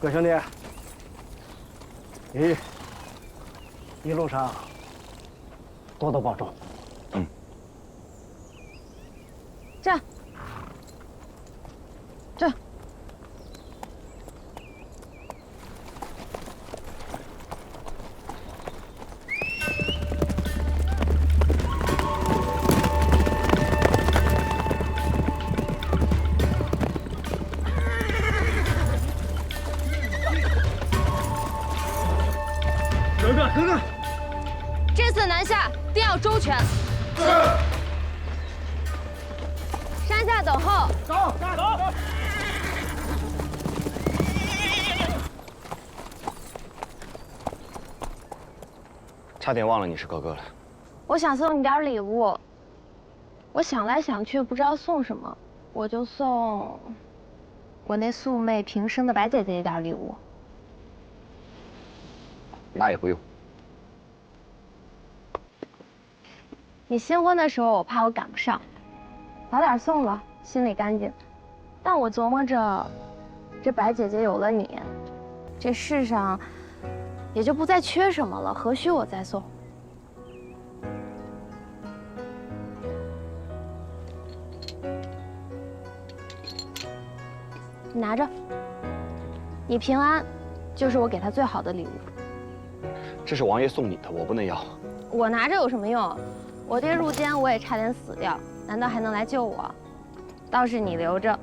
各兄弟，一路上多多保重。嗯。这样。这样。等等，这次南下定要周全。是。山下等候。走。差点忘了你是哥哥了。我想送你点礼物，我想来想去不知道送什么，我就送我那素昧平生的白姐姐一点礼物。那也不用。你新婚的时候，我怕我赶不上，早点送了，心里干净。但我琢磨着，这白姐姐有了你，这世上也就不再缺什么了，何须我再送？你拿着，你平安，就是我给她最好的礼物。这是王爷送你的，我不能要。我拿着有什么用？我爹入监，我也差点死掉，难道还能来救我？倒是你留着，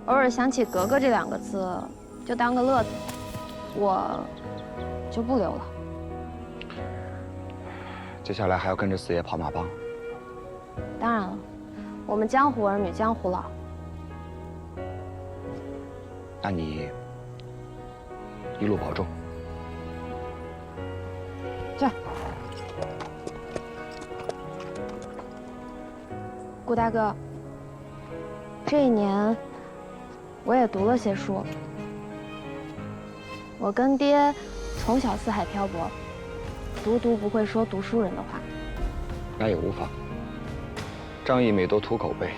偶尔想起格格这2个字，就当个乐子，我就不留了。接下来还要跟着四爷跑马帮。当然了，我们江湖儿女江湖老。那你一路保重。这。顾大哥，这一年我也读了些书。我跟爹从小四海漂泊，独不会说读书人的话。那也无妨。仗义每都图口碑，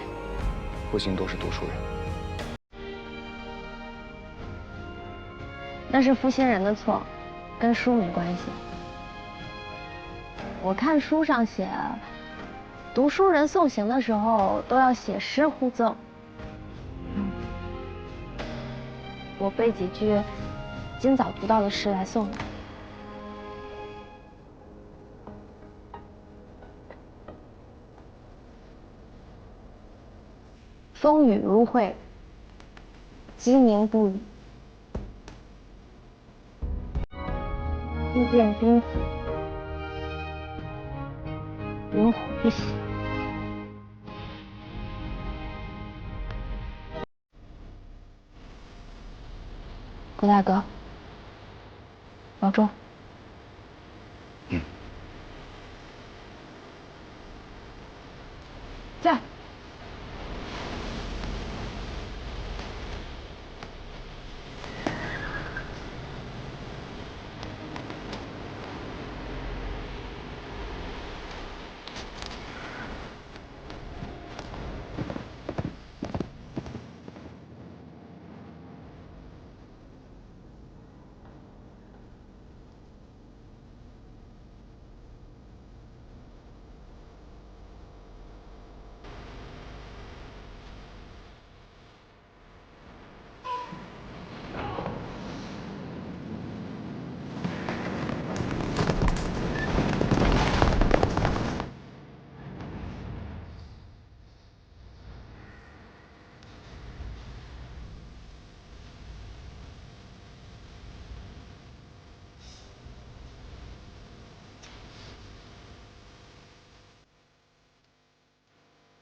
不幸都是读书人。那是负心人的错，跟书没关系。我看书上写，读书人送行的时候都要写诗互赠。我背几句今早读到的诗来送你。风雨如晦，鸡鸣不已。一见冰死，灵魂不息。顾大哥，保重。嗯。在。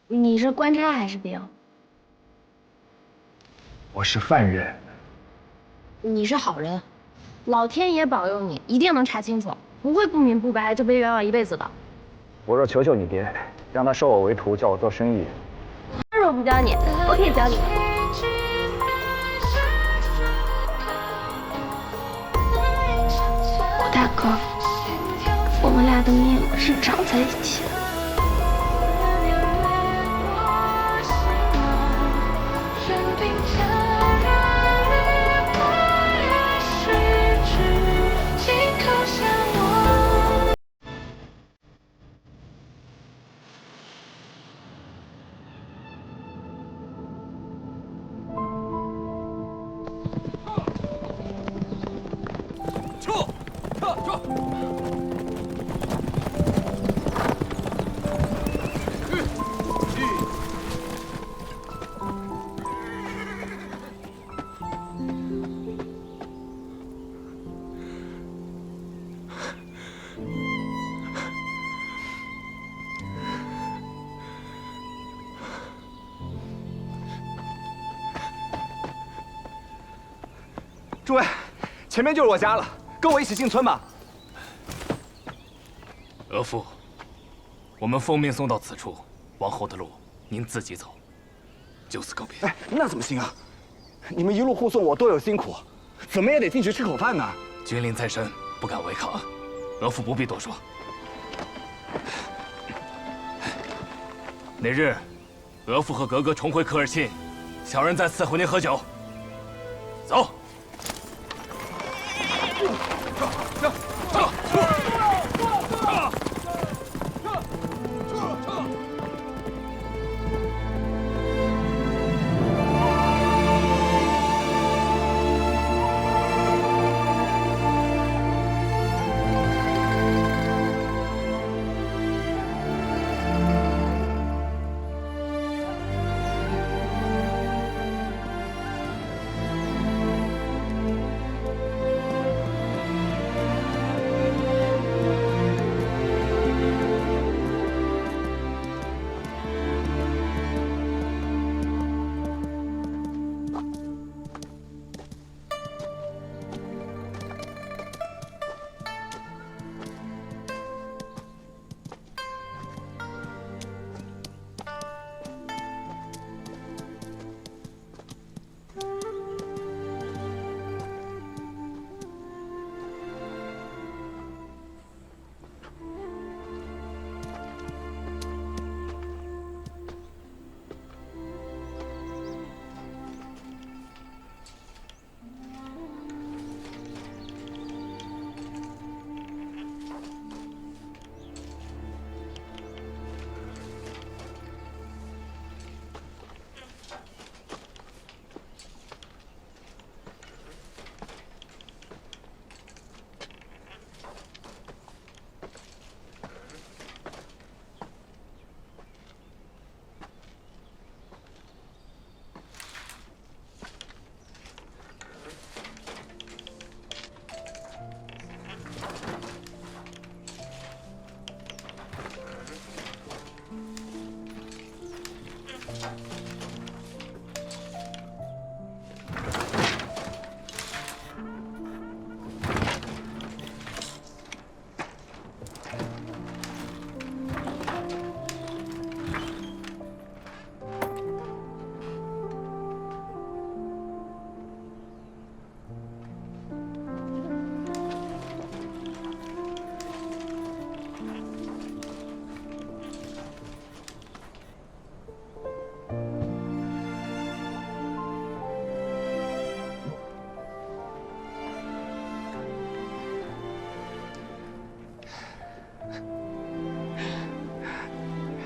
你是官差还是兵？我是犯人。你是好人，老天爷保佑你，一定能查清楚，不会不明不白就被冤枉一辈子的。我若求求你爹，让他收我为徒，教我做生意。他若不教你，我可以教你。顾大哥，我们俩的命是长在一起的。诸位，前面就是我家了，跟我一起进村吧。额父，我们奉命送到此处，往后的路您自己走。就此告别。哎，那怎么行啊？你们一路护送我，多有辛苦，怎么也得进去吃口饭呢。君临在身，不敢违抗，额父不必多说。那日，额父和格格重回科尔沁，小人再伺候您喝酒。走。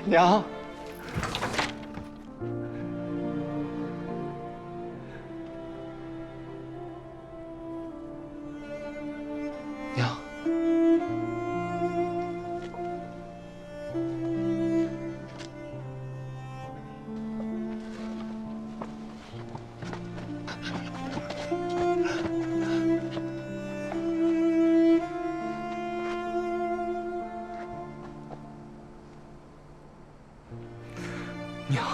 娘，娘，娘，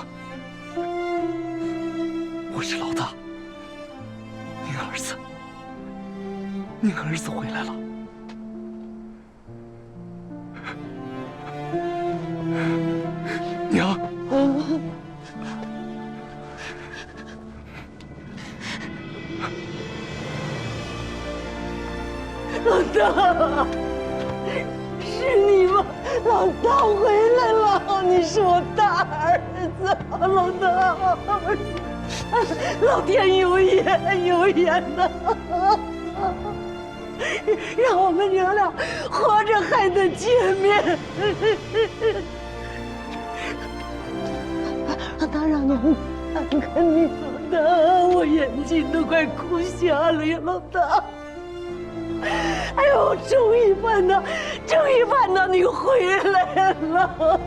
我是老大，您儿子回来了。娘，老大，是你吗？老大回来了，你是我大儿子，老大，老天有眼有眼呐，让我们娘俩活着还能见面。老大，让娘看看你，老大，我眼睛都快哭瞎了呀，老大。哎呦，终于盼到你回来了。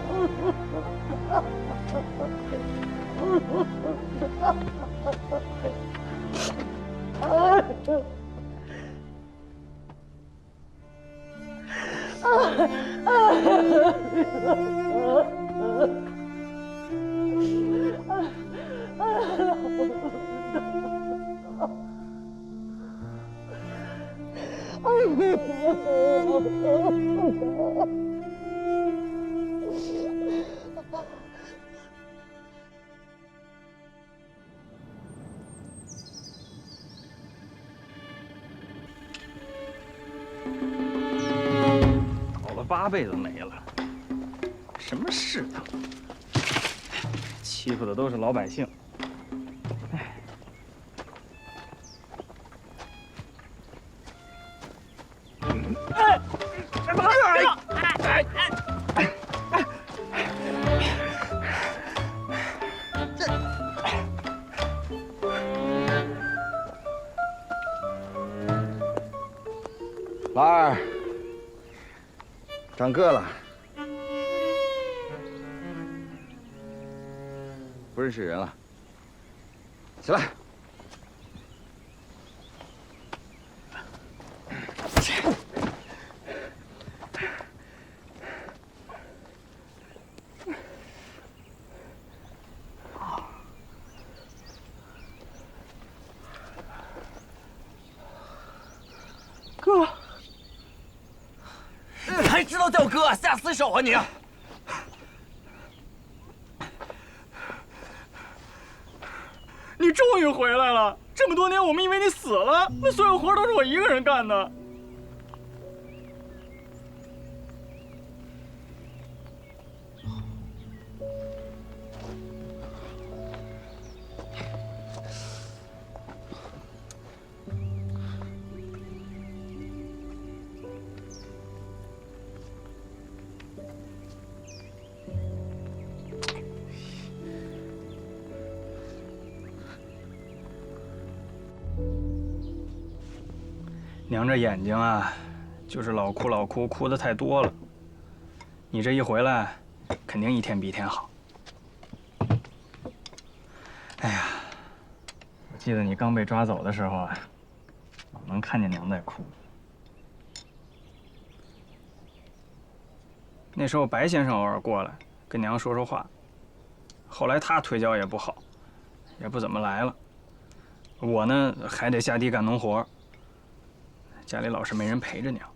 搞了8辈子没了，什么世道？欺负的都是老百姓。老二，长个了，不认识人了，起来。哥，你还知道叫哥，下死手啊你！你终于回来了！这么多年，我们以为你死了，那所有活都是我一个人干的。娘这眼睛啊，就是老哭老哭，哭的太多了。你这一回来，肯定一天比一天好。哎呀，我记得你刚被抓走的时候啊，老能看见娘在哭。那时候白先生偶尔过来跟娘说说话，后来他腿脚也不好，也不怎么来了。我呢还得下地干农活。家里老是没人陪着娘。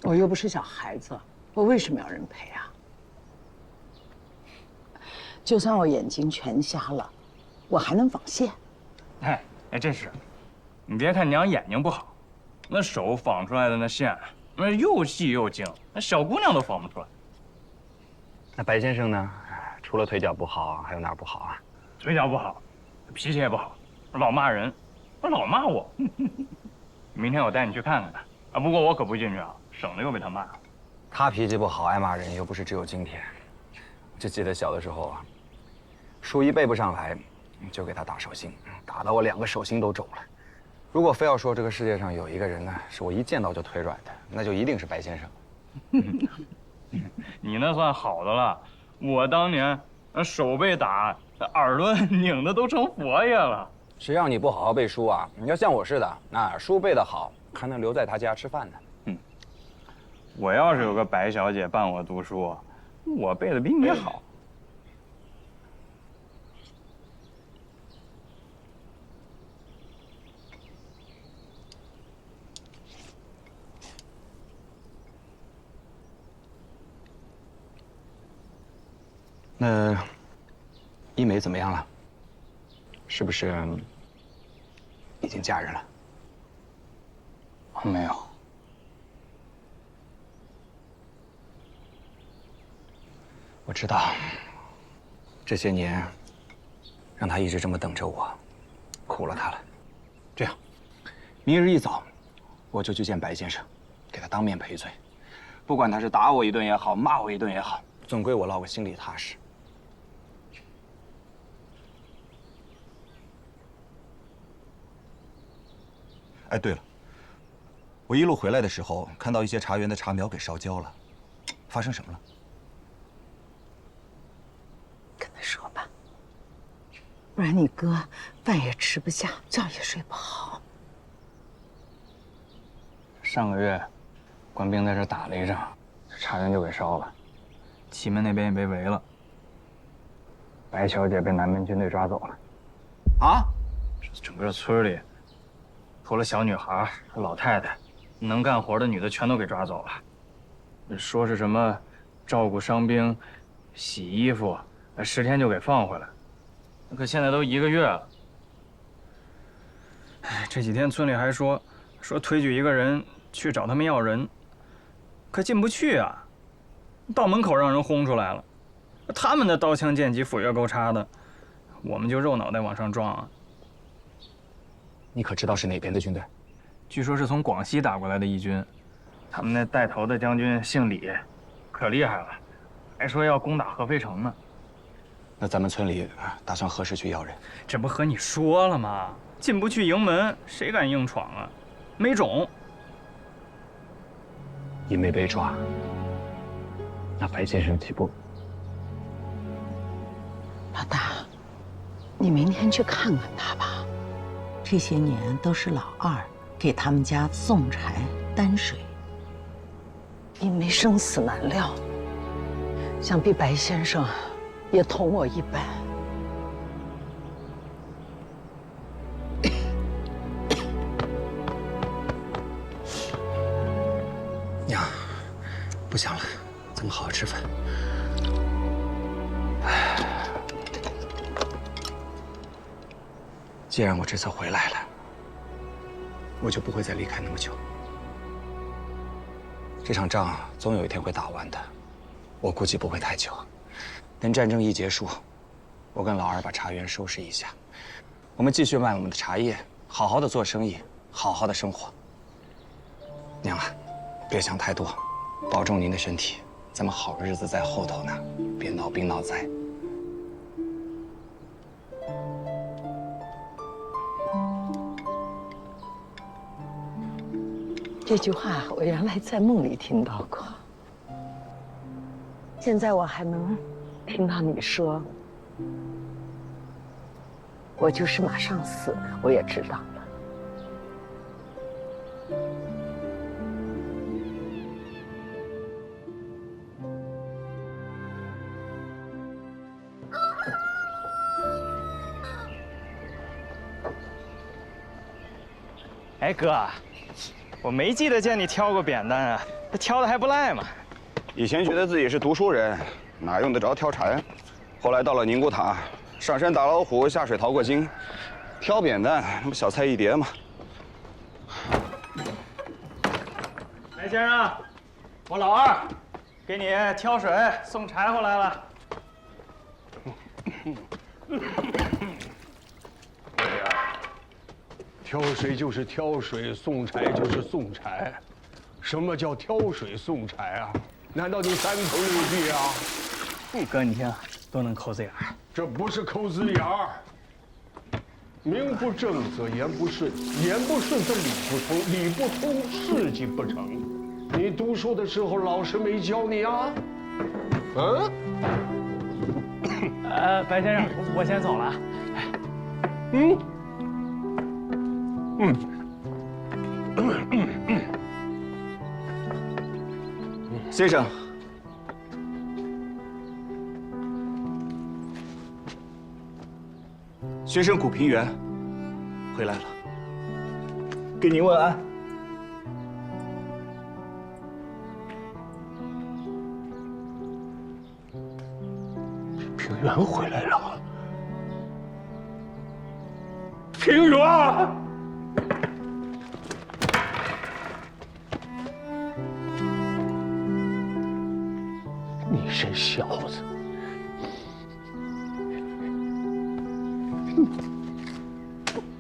我又不是小孩子，我为什么要人陪啊？就算我眼睛全瞎了，我还能纺线。哎，这是，你别看娘眼睛不好，那手纺出来的那线，那又细又精，那小姑娘都纺不出来。那白先生呢？除了腿脚不好，还有哪儿不好啊？腿脚不好，脾气也不好，老骂人，老骂我。明天我带你去看看他啊！不过我可不进去啊，省得又被他骂。他脾气不好，爱骂人，又不是只有今天。我就记得小的时候啊，书一背不上来，就给他打手心，打到我2个手心都肿了。如果非要说这个世界上有一个人呢，是我一见到就腿软的，那就一定是白先生。你那算好的了，我当年手被打，耳朵拧的都成佛爷了。谁让你不好好背书啊？你要像我似的，那书背得好，还能留在他家吃饭呢。我要是有个白小姐伴我读书，我背的比你好。那一梅怎么样了？是不是已经嫁人了？没有。我知道，这些年让她一直这么等着我，苦了她了。这样，明日一早我就去见白先生，给他当面赔罪。不管他是打我一顿也好，骂我一顿也好，总归我落个心里踏实。哎，对了，我一路回来的时候，看到一些茶园的茶苗给烧焦了，发生什么了？跟他说吧，不然你哥饭也吃不下，觉也睡不好。上个月，官兵在这打了一仗，茶园就给烧了，祁门那边也被围了。白小姐被南门军队抓走了。啊？整个村里，除了小女孩、老太太，能干活的女的全都给抓走了。说是什么照顾伤兵、洗衣服，10天就给放回来。可现在都1个月了。哎，这几天村里还说推举一个人去找他们要人，可进不去啊，到门口让人轰出来了。他们的刀枪剑戟斧钺钩叉的，我们就肉脑袋往上撞啊。你可知道是哪边的军队？据说是从广西打过来的义军，他们那带头的将军姓李，可厉害了，还说要攻打合肥城呢。那咱们村里打算何时去要人？这不和你说了吗？进不去营门，谁敢硬闯啊？没种。因没被抓，那白先生岂不？老大，你明天去看看他吧。这些年都是老二给他们家送柴担水，因为生死难料，想必白先生也同我一般。娘，不想了，咱们好好吃饭。既然我这次回来了，我就不会再离开那么久。这场仗总有一天会打完的，我估计不会太久。等战争一结束，我跟老二把茶园收拾一下，我们继续卖我们的茶叶，好好的做生意，好好的生活。娘啊，别想太多，保重您的身体，咱们好日子在后头呢，别闹兵闹灾。这句话我原来在梦里听到过，现在我还能听到你说，我就是马上死，我也知道了。哎哥，我没记得见你挑过扁担啊，这挑的还不赖嘛。以前觉得自己是读书人，哪用得着挑柴？后来到了宁古塔，上山打老虎，下水淘过金，挑扁担那不小菜一碟吗？白先生，我老二给你挑水送柴火来了。挑水就是挑水，送柴就是送柴。什么叫挑水送柴啊？难道你三头六臂啊？哥，你听，都能抠字眼儿。这不是抠字眼儿。名不正则言不顺，言不顺则理不通，理不通事情不成。你读书的时候老师没教你啊？白先生，我先走了。先生，学生古平原回来了，给您问安。平原回来了。平原。你这小子，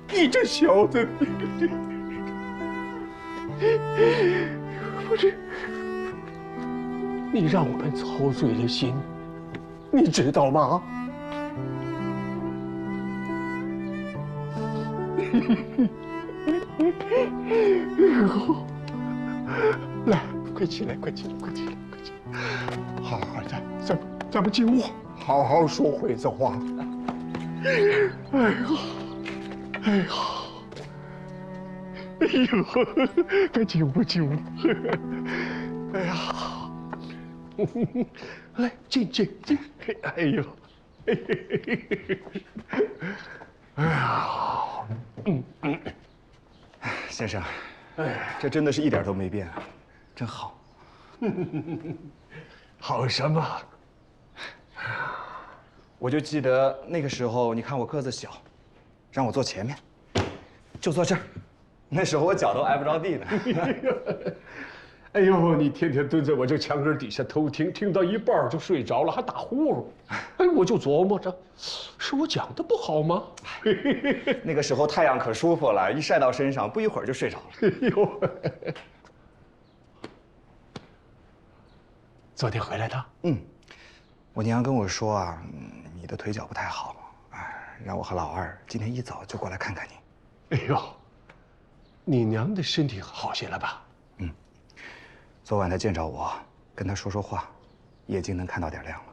你这小子，不是，你让我们操碎了心，你知道吗？来，快起来，快起来，快起来，快起来！好好的，咱们进屋，好好说会子话。哎呀，哎呀，哎呦，快进屋，进屋！哎呀，来，进。哎呦，哎呀，先生，这真的是一点都没变啊，真好。好什么？我就记得那个时候，你看我个子小，让我坐前面，就坐这儿。那时候我脚都挨不着地呢。哎呦，你天天蹲在我这墙根底下偷听，听到一半就睡着了，还打呼噜。哎，我就琢磨着，是我讲的不好吗？那个时候太阳可舒服了，一晒到身上，不一会儿就睡着了。哎呦，昨天回来的？我娘跟我说啊，你的腿脚不太好，让我和老二今天一早就过来看看你。哎呦，你娘的身体好些了吧？昨晚她见着我，跟她说说话，眼睛能看到点亮了。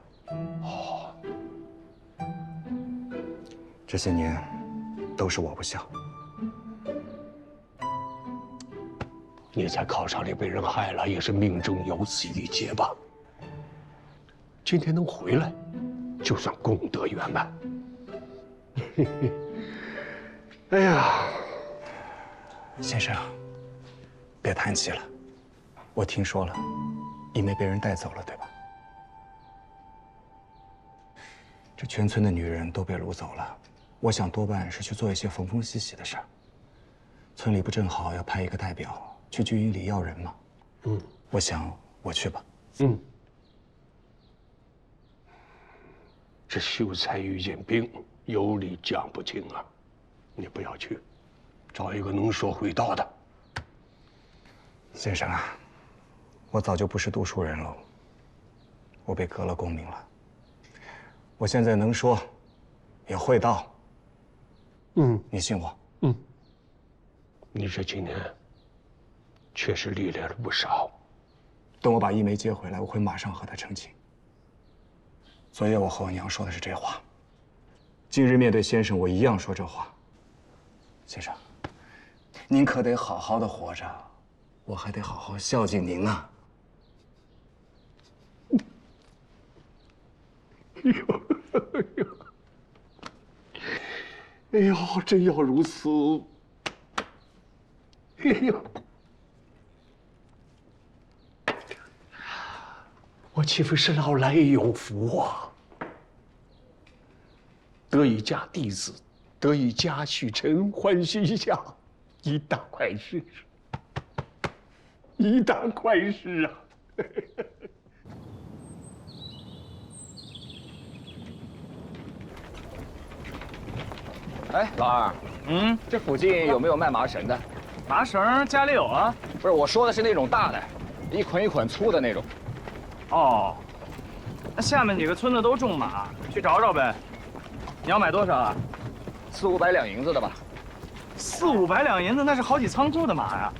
哦，这些年都是我不孝。你在考场里被人害了，也是命中有此一劫吧？今天能回来，就算功德圆满。哎呀，先生，别叹气了。我听说了，一梅被人带走了，对吧？这全村的女人都被掳走了，我想多半是去做一些缝缝洗洗的事儿。村里不正好要派一个代表去军营里要人吗？我想我去吧。这秀才遇见兵，有理讲不清啊！你不要去，找一个能说会道的。先生啊，我早就不是读书人了，我被革了功名了。我现在能说，也会道。你信我？你这几年确实历练了不少。等我把一梅接回来，我会马上和她成亲。昨夜我和我娘说的是这话，今日面对先生，我一样说这话。先生，您可得好好的活着，我还得好好孝敬您啊。哎呦，真要如此！哎呦，我岂非是老来有福啊？得以嫁弟子，得以嫁许臣，欢喜一下，一大快事，一大快事啊！哎，老二，这附近有没有卖麻绳的？麻绳家里有啊。不是，我说的是那种大的，一捆一捆粗的那种。哦，那下面几个村子都种马，去找找呗。你要买多少啊？400、500两银子的吧。？400、500两银子，那是好几仓库的马呀。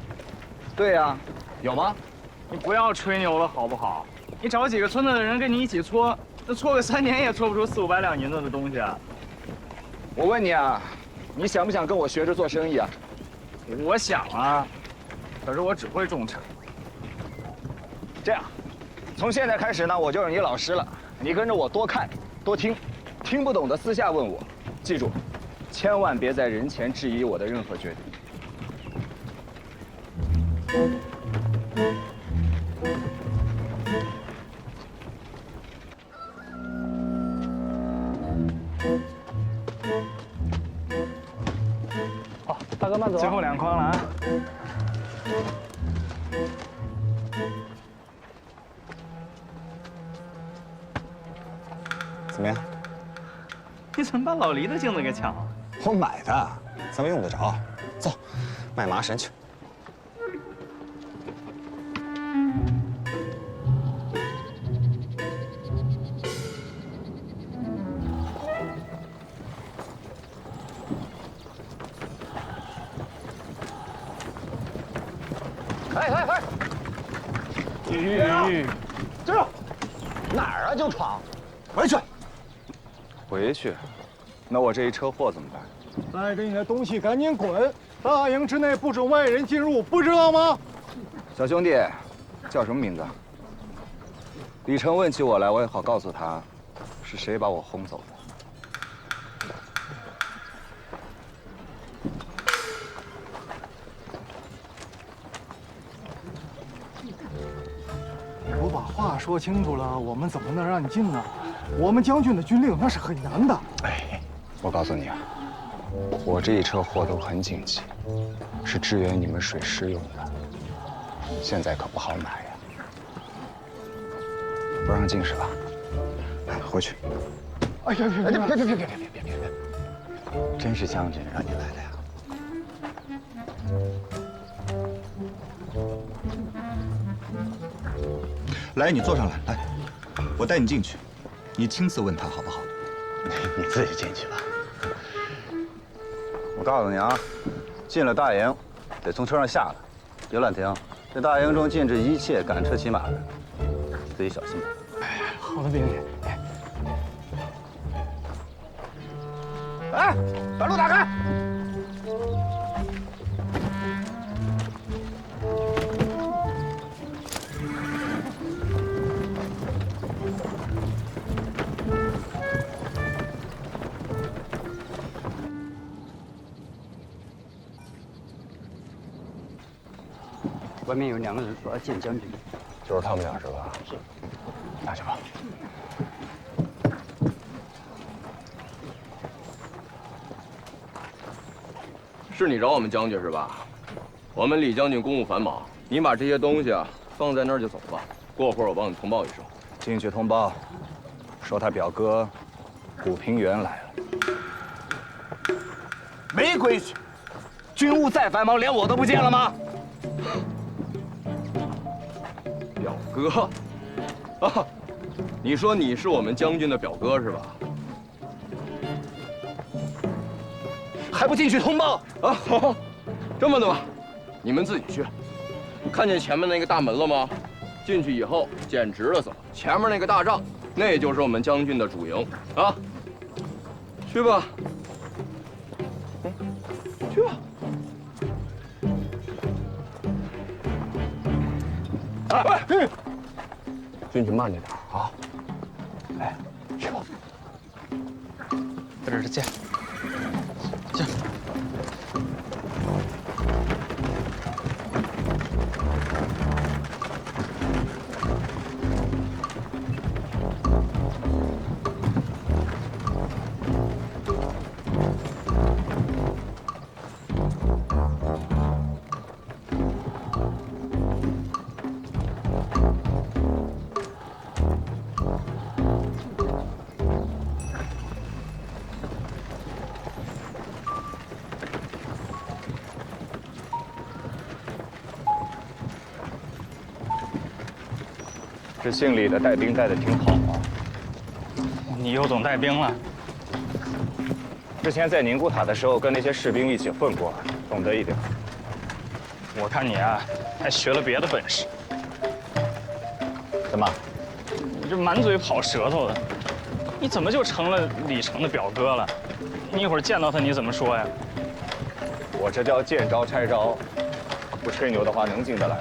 对呀，有吗？你不要吹牛了好不好？你找几个村子的人跟你一起搓，那搓个3年也搓不出400、500两银子的东西啊。我问你啊，你想不想跟我学着做生意啊？我想啊，可是我只会种茶。这样，从现在开始呢，我就是你老师了。你跟着我多看多听，听不懂的私下问我。记住，千万别在人前质疑我的任何决定。好，大哥慢走。最后2筐了啊。怎么样？你怎么把老黎的镜子给抢了？我买的，咱们用得着。走，卖麻绳去。哎！这哪儿啊？就闯，回去。回去？那我这一车货怎么办？带着你的东西赶紧滚！大营之内不准外人进入，不知道吗？小兄弟，叫什么名字？李成问起我来，我也好告诉他，是谁把我轰走的。 我把话说清楚了，我们怎么能让你进呢？我们将军的军令那是很严的。哎，我告诉你啊，我这一车货都很紧急，是支援你们水师用的，现在可不好买呀。不让进是吧？回去。哎呀，别！真是将军让你来的呀。 来，你坐上来，来，我带你进去，你亲自问他好不好？你自己进去吧。我告诉你啊，进了大营，得从车上下来，别乱停。这大营中禁止一切赶车骑马的，自己小心点。好的，兵爷。哎，把路打开！ 外面有2个人说要见将军，就是他们俩是吧？是，下去吧。是你找我们将军是吧？我们李将军公务繁忙，你把这些东西啊放在那儿就走吧。过会儿我帮你通报一声。进去通报，说他表哥古平原来了。没规矩，军务再繁忙，连我都不见了吗？ 表哥，啊，你说你是我们将军的表哥是吧？还不进去通报啊，好，这么的吧，你们自己去。看见前面那个大门了吗？进去以后捡直了走，前面那个大帐，那就是我们将军的主营啊。去吧，去吧。 哎，进去慢着点啊！哎，去吧。在这儿见。见。这姓李的带兵带的挺好啊。你又懂带兵了？之前在宁古塔的时候，跟那些士兵一起混过，懂得一点。我看你啊，还学了别的本事。怎么？你这满嘴跑舌头的，你怎么就成了李成的表哥了？你一会儿见到他，你怎么说呀？我这叫见招拆招，不吹牛的话能进得来。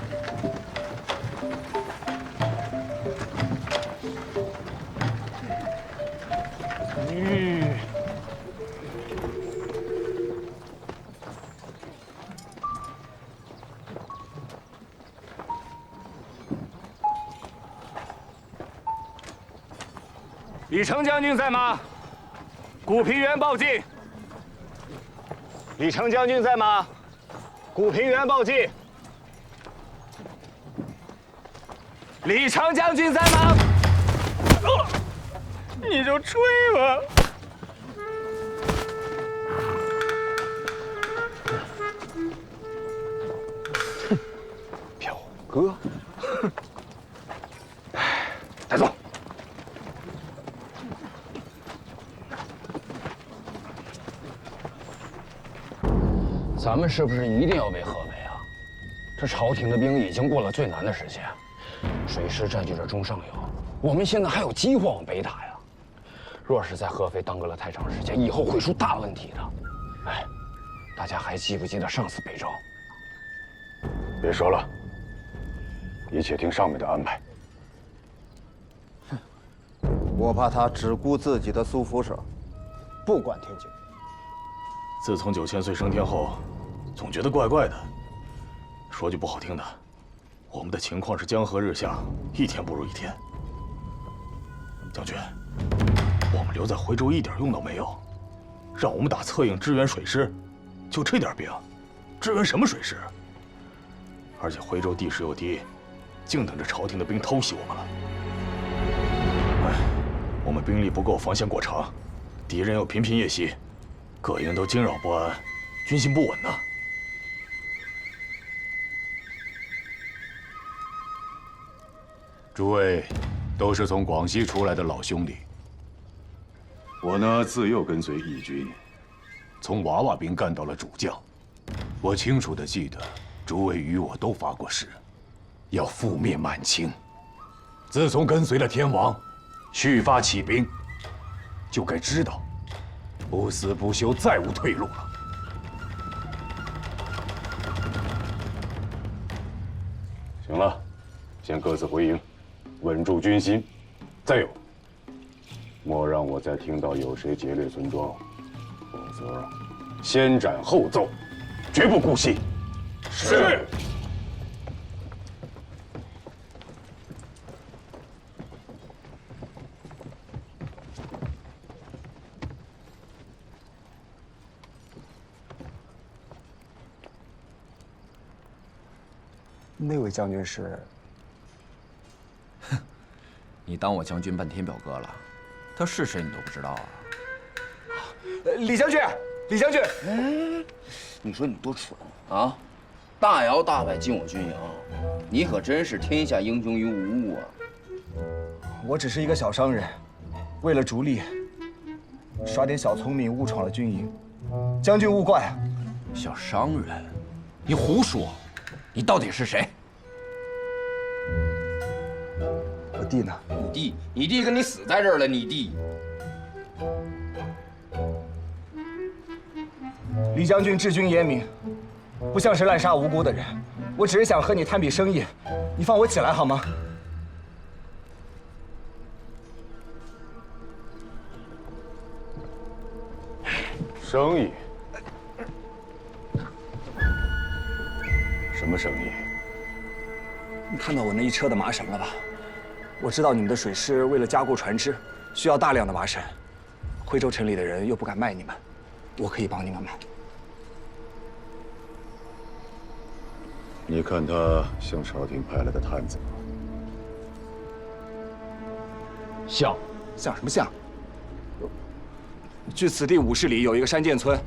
李成将军在吗？古平原报进。李成将军在吗？古平原报进。李成将军在吗？你就吹吧。表哥，带走。 咱们是不是一定要为河北啊？这朝廷的兵已经过了最难的时期，水师占据着中上游，我们现在还有机会往北打呀。若是在合肥耽搁了太长时间，以后会出大问题的。哎，大家还记不记得上次北召？别说了，一切听上面的安排。我怕他只顾自己的苏福社，不管天津。自从9000岁升天后，总觉得怪怪的。说句不好听的，我们的情况是江河日下，一天不如一天。将军，我们留在徽州一点用都没有，让我们打策应支援水师，就这点兵，支援什么水师？而且徽州地势又低，净等着朝廷的兵偷袭我们了。哎，我们兵力不够，防线过长，敌人又频频夜袭，各营都惊扰不安，军心不稳呐。诸位都是从广西出来的老兄弟，我呢自幼跟随义军，从娃娃兵干到了主将。我清楚地记得，诸位与我都发过誓，要覆灭满清。自从跟随了天王，续发起兵，就该知道，不死不休，再无退路了。行了，先各自回营。稳住军心，再有，莫让我再听到有谁劫掠村庄，否则先斩后奏，绝不姑息。是。那位将军是？你当我将军半天表哥了？他是谁你都不知道啊？李将军，李将军，你说你多蠢啊！大摇大摆进我军营，你可真是天下英雄于无物啊！我只是一个小商人，为了逐利，耍点小聪明，误闯了军营，将军勿怪啊！小商人，你胡说！你到底是谁？我弟呢？你弟跟你死在这儿了，你弟。李将军治军严明，不像是滥杀无辜的人。我只是想和你谈笔生意，你放我起来好吗？生意？什么生意？你看到我那一车的麻绳了吧？我知道你们的水师为了加固船只，需要大量的麻绳。徽州城里的人又不敢卖你们，我可以帮你们卖。你看他像朝廷派来的探子吗？像什么像？距此地50里有一个山涧村，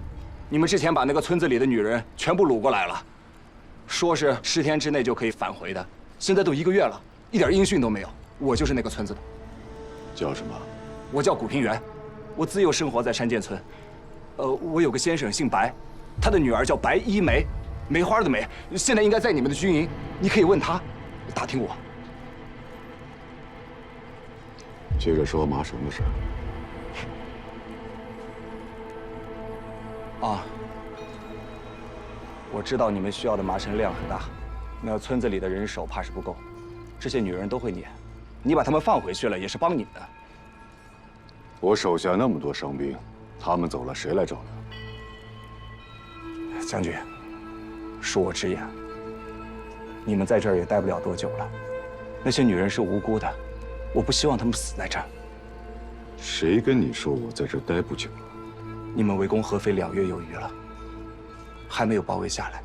你们之前把那个村子里的女人全部掳过来了，说是10天之内就可以返回的，现在都1个月了，一点音讯都没有。我就是那个村子的。叫什么？我叫古平原，我自幼生活在山涧村。我有个先生姓白，他的女儿叫白一梅，梅花的梅，现在应该在你们的军营，你可以问他，打听我。接着说麻绳的事。啊，我知道你们需要的麻绳量很大，那村子里的人手怕是不够，这些女人都会捻，你把她们放回去了也是帮你们的。我手下那么多伤兵，他们走了谁来照料？将军，恕我直言，你们在这儿也待不了多久了，那些女人是无辜的，我不希望她们死在这儿。谁跟你说我在这儿待不久了？你们围攻合肥2月有余了，还没有包围下来。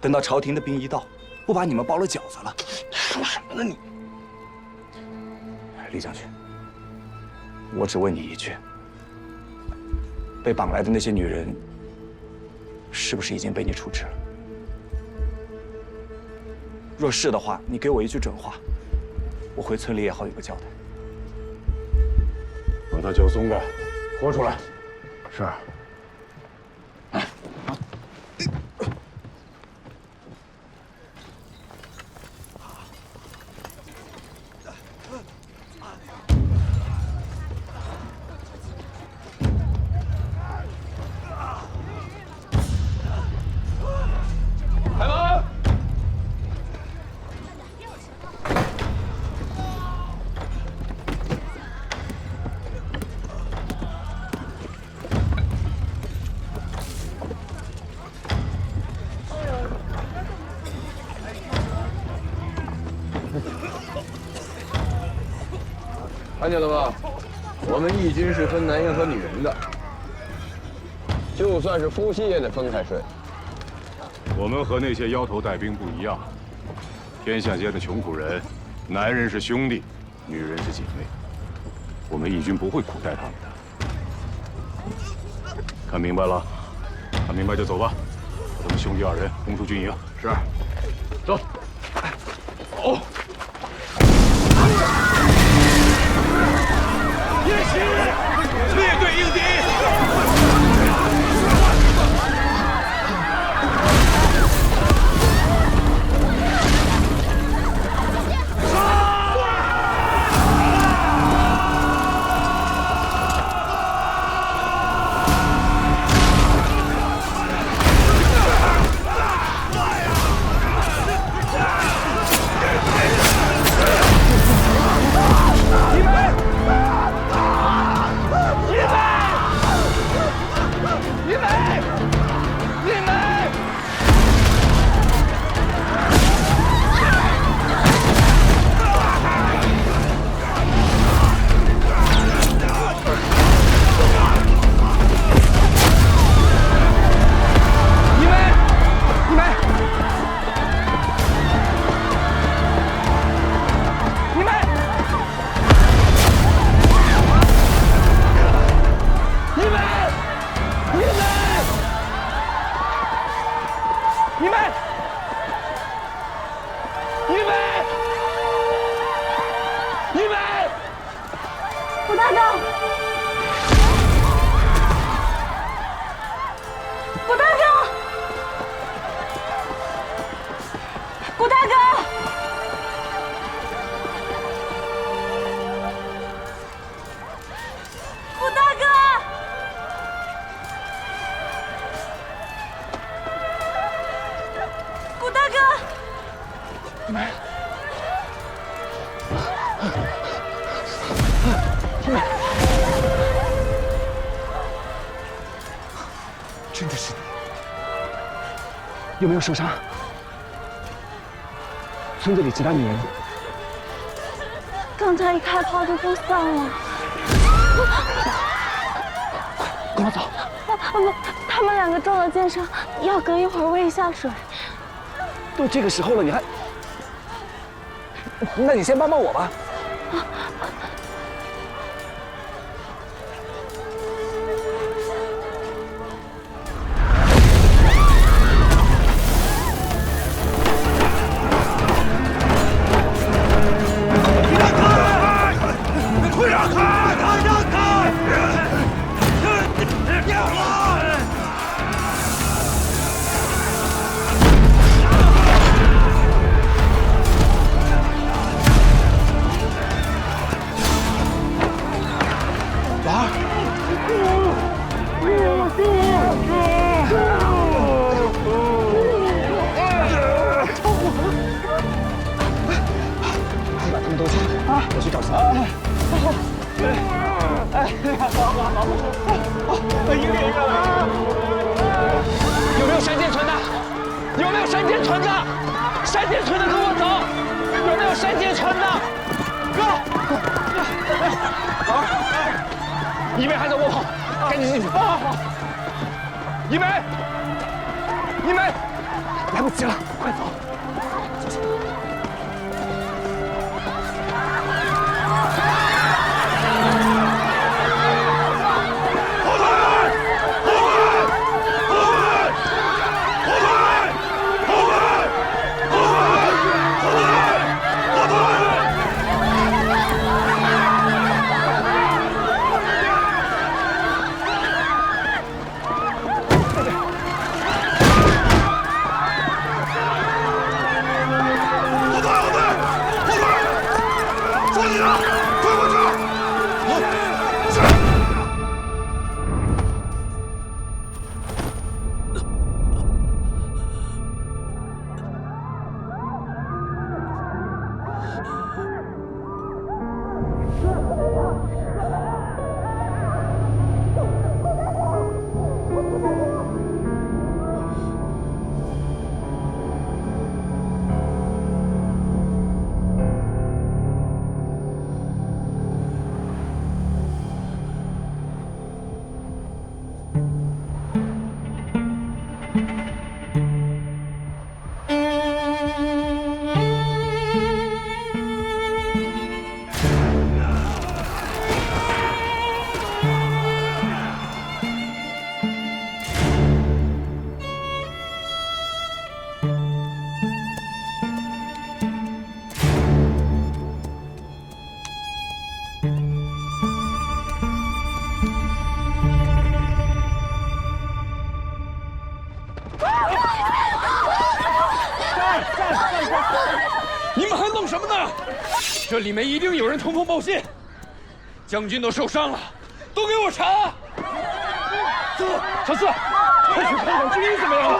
等到朝廷的兵一到，不把你们包了饺子了。说什么呢你？李将军，我只问你一句：被绑来的那些女人，是不是已经被你处置了？若是的话，你给我一句准话，我回村里也好有个交代。把他叫松开，拖出来。是。看见了吧？我们义军是分男人和女人的，就算是夫妻也得分开睡。我们和那些腰头带兵不一样，天下间的穷苦人，男人是兄弟，女人是姐妹，我们义军不会苦待他们的。看明白了？看明白就走吧，和他们兄弟2人攻出军营。是，走，走。夜袭，列队应敌。真的是你，有没有受伤？村子里其他女人，刚才一开炮就都散了。跟我走。他们2个中了箭伤，要隔一会儿喂下水。都这个时候了，你还……那你先帮帮我吧。有没有山涧村的？有没有山涧村的？山涧村的跟我走！有没有山涧村的？哥，老二，一梅还在卧棚，赶紧进去！一梅，一梅，来不及了，快走！你们还愣什么呢？这里面一定有人通风报信，将军都受伤了，都给我查！走，小四，快去看看军医怎么样了？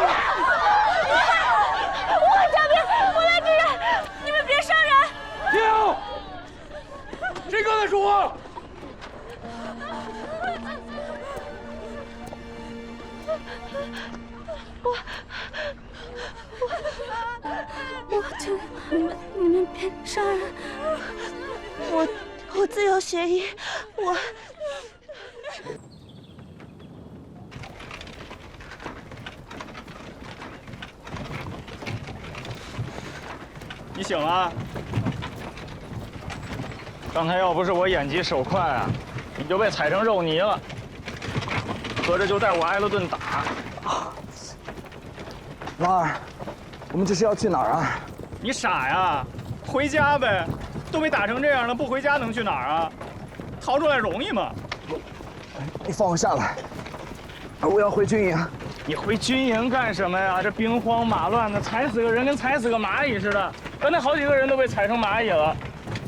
我江兵，我来支援，你们别伤人！停！谁刚才说话？我请你们别伤人，我自由协议，我。你醒了？刚才要不是我眼疾手快啊，你就被踩成肉泥了，合着就带我挨了顿打。老二，我们这是要去哪儿啊？你傻呀？回家呗！都被打成这样了，不回家能去哪儿啊？逃出来容易吗？你放我下来，我要回军营。你回军营干什么呀？这兵荒马乱的，踩死个人跟踩死个蚂蚁似的。刚才好几个人都被踩成蚂蚁了，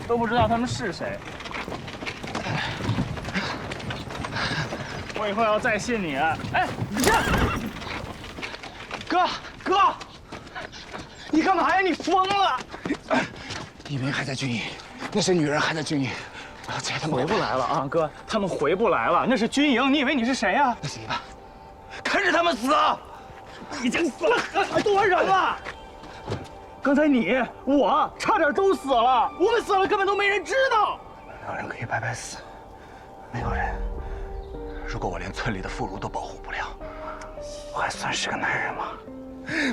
都不知道他们是谁。我以后要再信你，哎，你这，哥，你干嘛呀？你疯了！一鸣还在军营，那些女人还在军营，我要接他们回不来了啊，哥，他们回不来了，那是军营，你以为你是谁呀？那怎么办？看着他们死，已经死了很多人了。刚才你我差点都死了，我们死了根本都没人知道。没有人可以白白死，没有人。如果我连村里的妇孺都保护不了，我还算是个男人吗？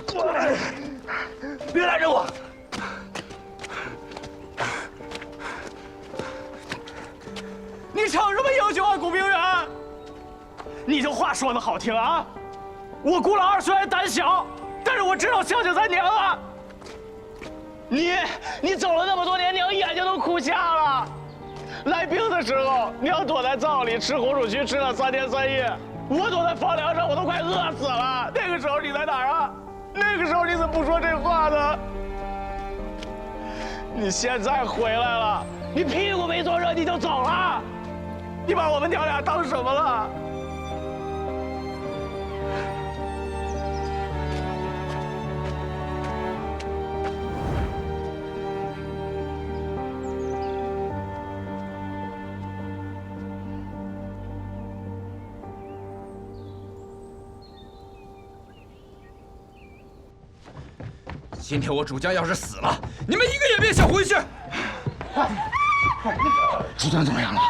过来，别拦着我！你逞什么英雄啊，古兵员？你这话说的好听啊！我顾老二虽然胆小，但是我知道孝敬咱娘啊。你走了那么多年，娘眼睛都哭瞎了。来兵的时候，娘躲在灶里吃红薯须，吃了3天3夜。我躲在房梁上，我都快饿死了。那个时候你在哪儿啊？那个时候你怎么不说这话呢？你现在回来了，你屁股没坐热你就走了，你把我们娘俩当什么了？今天我主将要是死了，你们一个也别想回去。主将怎么样了？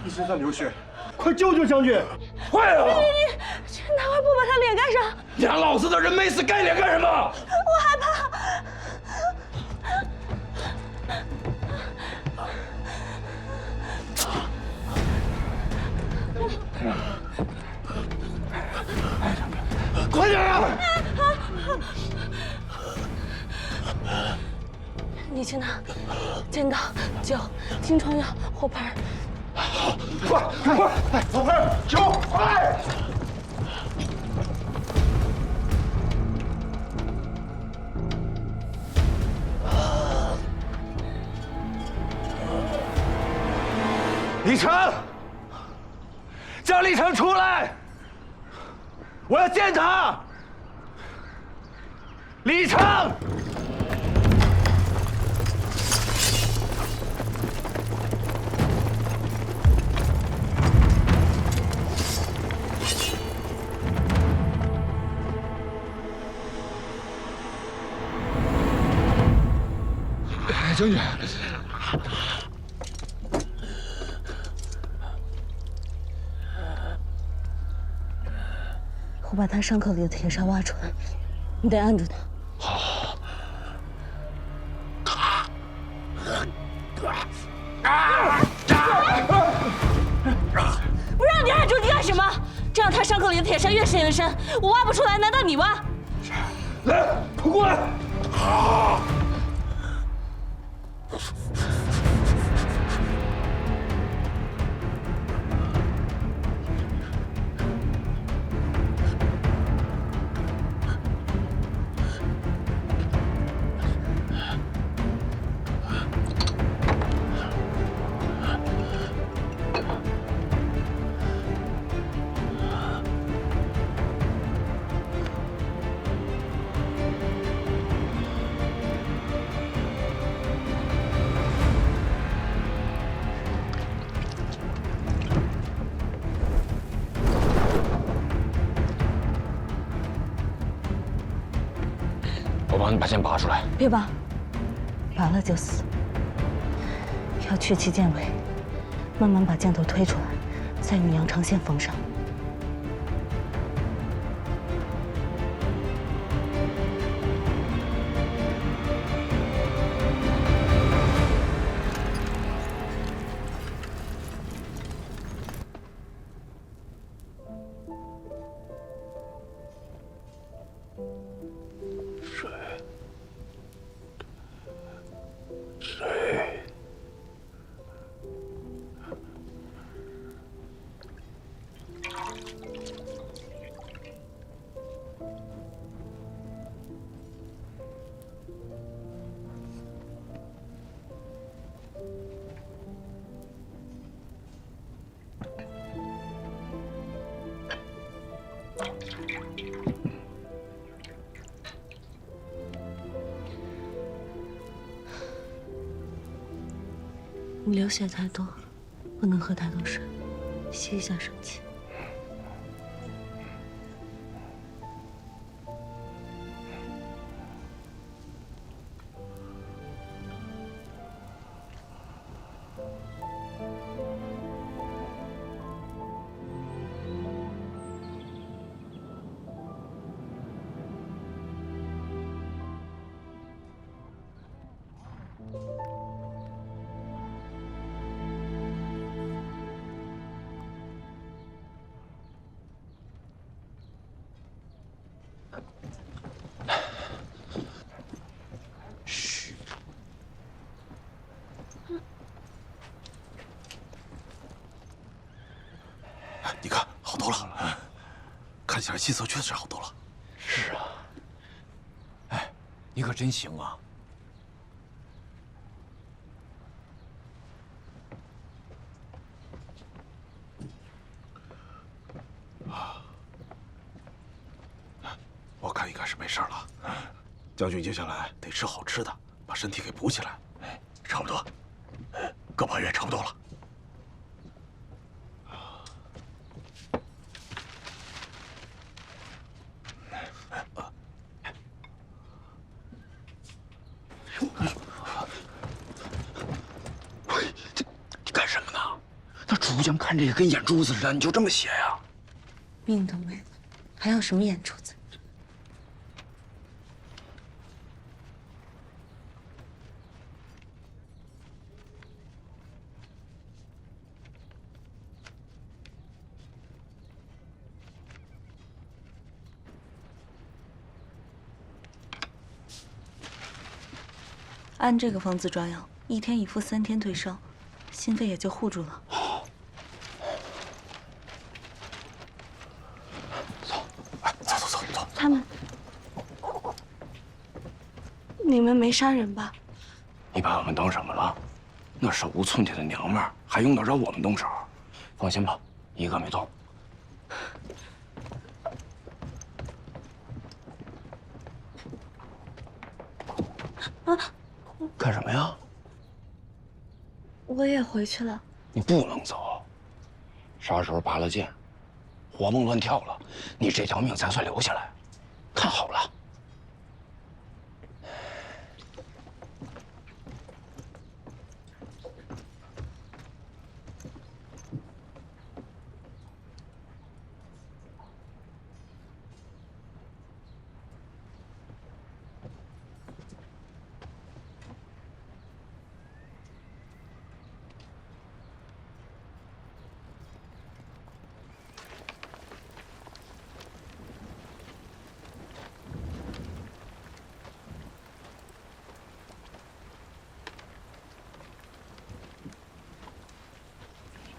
一直在流血，快救救将军！快啊！你拿块布把他脸盖上。俩老子的人没死，盖脸干什么？我害怕。快点啊！你去拿剪刀、酒、金疮药、火盆。快，火盆、酒，快！李成，叫李成出来，我要见他。李成。将军，我把他伤口里的铁砂挖出来，你得按住他。好。不让你按住，你干什么？这样他伤口里的铁砂越陷越深，我挖不出来，难道你挖？来，快过来！我帮你把剑拔出来。别拔，拔了就死。要去其剑尾，慢慢把箭头推出来，再用羊肠线缝上。 你流血太多，不能喝太多水，吸一下生气。你看，好多了，看起来气色确实好多了。是啊，哎，你可真行啊！我看应该是没事了。将军接下来得吃好吃的，把身体给补起来。差不多，个把月差不多了。 你干什么呢？那主将看这个跟眼珠子似的，你就这么写呀？命都没了，还要什么眼珠子？按这个方子抓药，1天1副，3天退烧，心肺也就护住了。走。他们，你们没杀人吧？你把我们当什么了？那手无寸铁的娘们儿，还用得着我们动手？放心吧，一个没动。 啊！干什么呀？我也回去了。你不能走，啥时候拔了剑，活蹦乱跳了，你这条命才算留下来。看好了。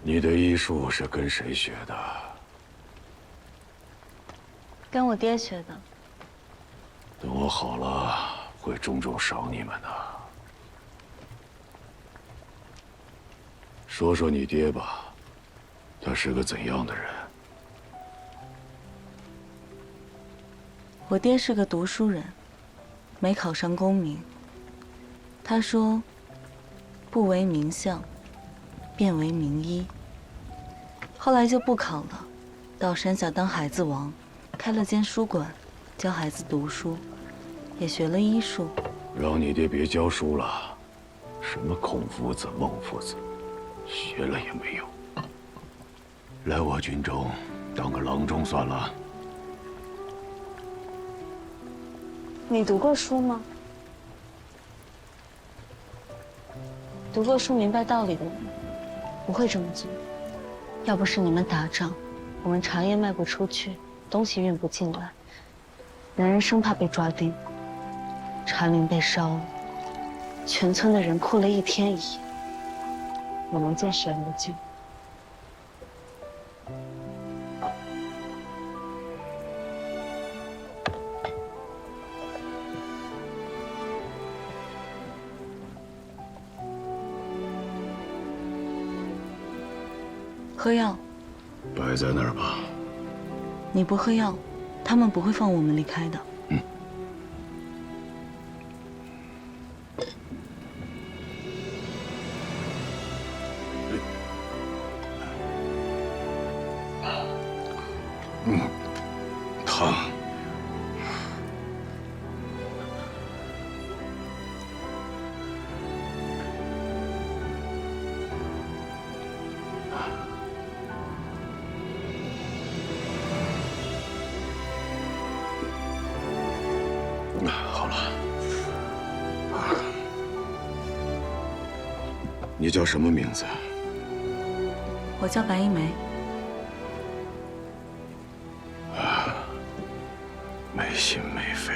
你的医术是跟谁学的？跟我爹学的。等我好了，会重重赏你们的。说说你爹吧，他是个怎样的人？我爹是个读书人，没考上功名。他说：“不为名相，便为名医。”后来就不考了，到山下当孩子王，开了间书馆，教孩子读书。也学了医术。让你爹别教书了，什么孔夫子、孟夫子，学了也没用。来我军中当个郎中算了。你读过书吗？读过书、明白道理的人，不会这么做。要不是你们打仗，我们茶叶卖不出去，东西运不进来，人人生怕被抓丁，茶陵被烧了，全村的人哭了1天1夜，我能见谁无惧？喝药，摆在那儿吧。你不喝药，他们不会放我们离开的。疼。好了，你叫什么名字？我叫白一梅。没心没肺。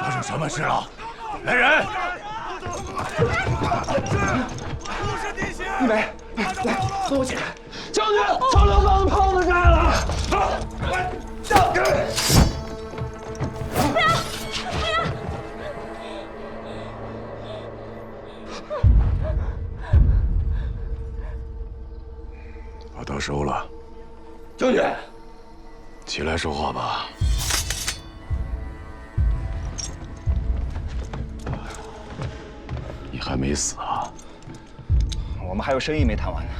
发生什么事了？来人！一梅，来，跟我起来！将军，曹流帮的炮子炸了！将军！不要！不要！把刀收了。将军，起来说话吧。你还没死啊？我们还有生意没谈完呢。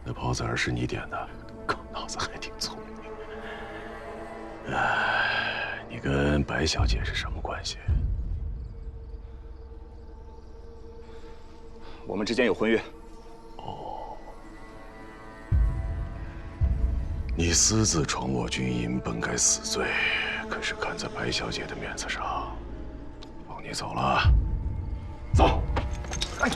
那炮子儿是你点的，狗脑子还挺聪明。你跟白小姐是什么关系？我们之间有婚约。哦，你私自闯我军营，本该死罪，可是看在白小姐的面子上，你走了。走。哎，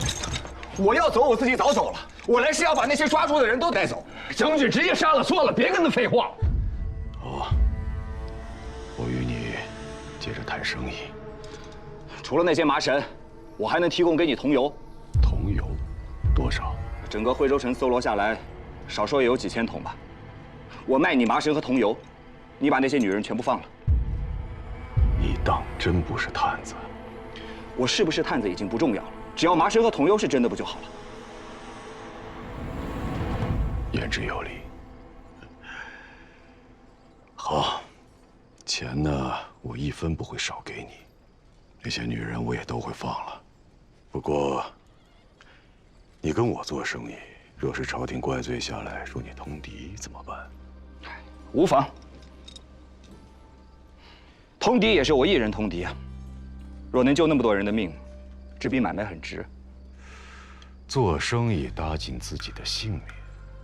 我要走，我自己早走了。我来是要把那些抓住的人都带走。将军直接杀了算了，别跟他废话。好，我与你接着谈生意。除了那些麻绳，我还能提供给你桐油。桐油多少？整个惠州城搜罗下来，少说也有几千桶吧。我卖你麻绳和桐油，你把那些女人全部放了。你当真不是探子？我是不是探子已经不重要了，只要麻绳和桐油是真的不就好了？言之有理。好，钱呢，我一分不会少给你。那些女人我也都会放了。不过，你跟我做生意，若是朝廷怪罪下来说你通敌，怎么办？无妨。通敌也是我一人通敌啊。若能救那么多人的命，这笔买卖很值。做生意搭进自己的性命，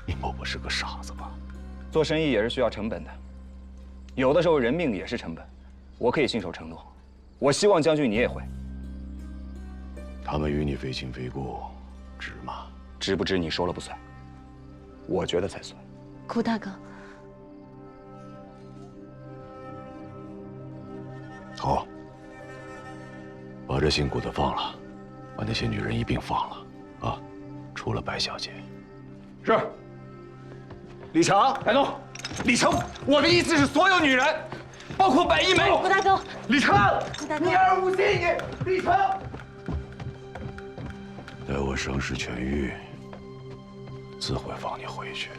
你莫不是个傻子吧？做生意也是需要成本的，有的时候人命也是成本。我可以信守承诺，我希望将军你也会。他们与你非亲非故，值吗？值不值你说了不算，我觉得才算。顾大哥，好，把这姓顾的放了，把那些女人一并放了，啊，除了白小姐。是。李成，白东，李成，我的意思是所有女人，包括白一梅。顾大哥，李成，你儿无信你，李成。待我伤势痊愈，自会放你回去。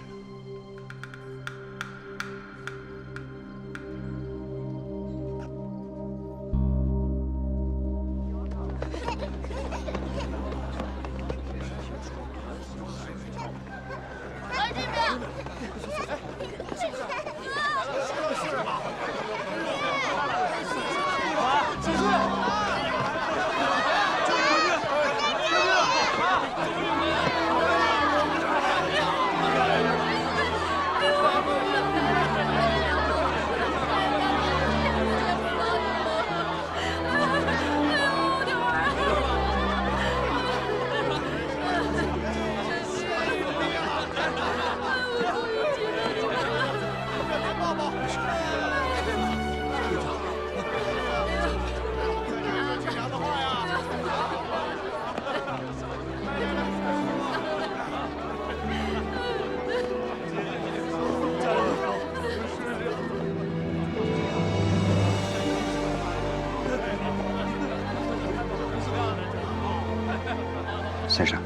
先生，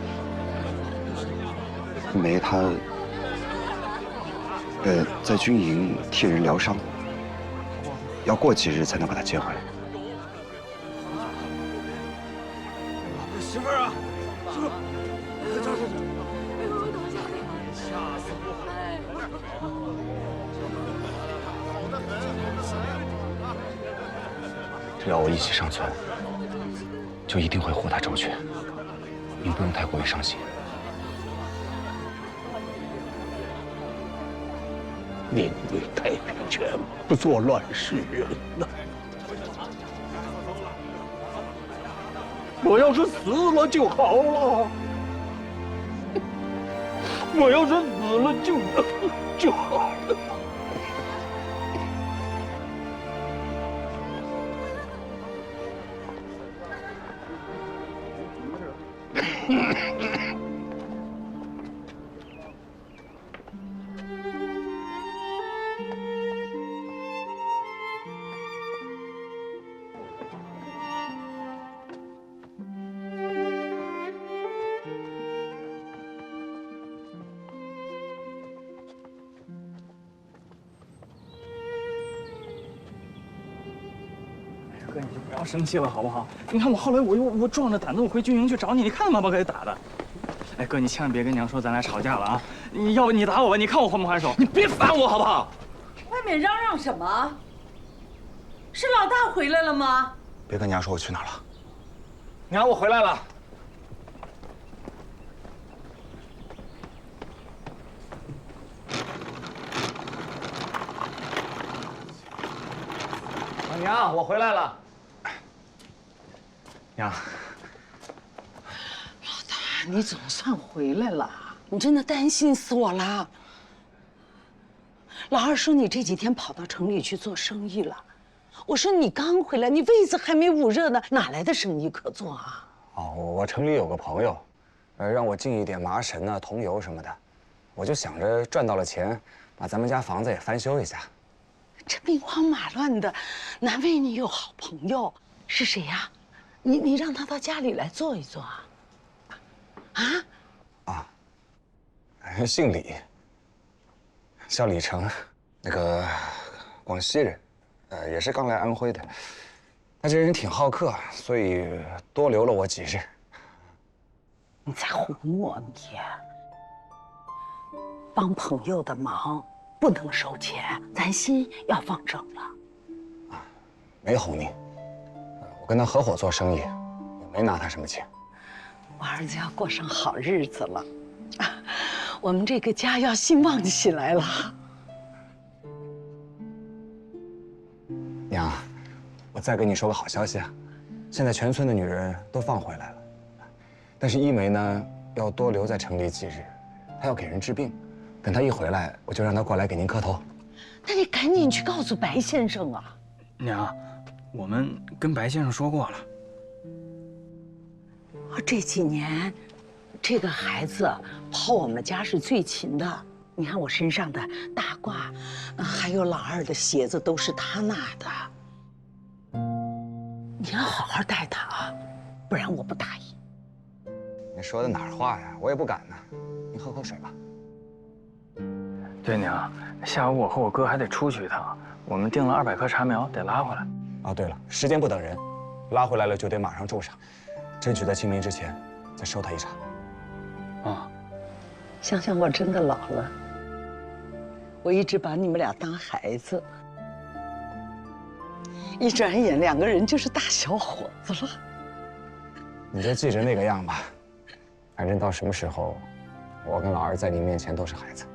梅她，在军营替人疗伤，要过几日才能把她接回来。媳妇儿啊，媳妇儿，这，哎呦，吓死我了！只要我一起上村，就一定会护她周全。您不用太过于伤心。您为太平圈不做乱世人呐！我要是死了就好了，我要是死了就好了。哥，你就不要生气了，好不好？你看我后来我壮着胆子我回军营去找你，你看把我给打的。哎，哥，你千万别跟娘说咱俩吵架了啊！你要不你打我吧，你看我还不还手？你别烦我好不好？外面嚷嚷什么？是老大回来了吗？别跟娘说我去哪儿了。娘，我回来了。娘，我回来了。娘，老大，你总算回来了，你真的担心死我了。老二说你这几天跑到城里去做生意了，我说你刚回来，你胃子还没捂热呢，哪来的生意可做啊？哦，我城里有个朋友，让我进一点麻绳啊、桐油什么的，我就想着赚到了钱，把咱们家房子也翻修一下。这兵荒马乱的，难为你有好朋友。是谁呀？你让他到家里来坐一坐啊？姓李，叫李成，那个广西人，也是刚来安徽的。他这人挺好客，所以多留了我几日。你在唬我你？帮朋友的忙不能收钱，咱心要放正了。没哄你，我跟他合伙做生意，也没拿他什么钱。我儿子要过上好日子了，我们这个家要兴旺起来了。娘，我再跟你说个好消息啊，现在全村的女人都放回来了，但是一梅呢要多留在城里几日，她要给人治病，等她一回来，我就让她过来给您磕头。那你赶紧去告诉白先生啊！娘，我们跟白先生说过了。这几年，这个孩子跑我们家是最勤的。你看我身上的大褂，还有老二的鞋子都是他拿的。你要好好待他啊，不然我不答应。你说的哪儿话呀？我也不敢呢。你喝口水吧。对，娘，下午我和我哥还得出去一趟，我们订了200棵茶苗，得拉回来。哦，对了，时间不等人，拉回来了就得马上种上，争取在清明之前再收他一茬。想想我真的老了，我一直把你们俩当孩子，一转眼2个人就是大小伙子了。你就记着那个样吧，反正到什么时候，我跟老二在你面前都是孩子。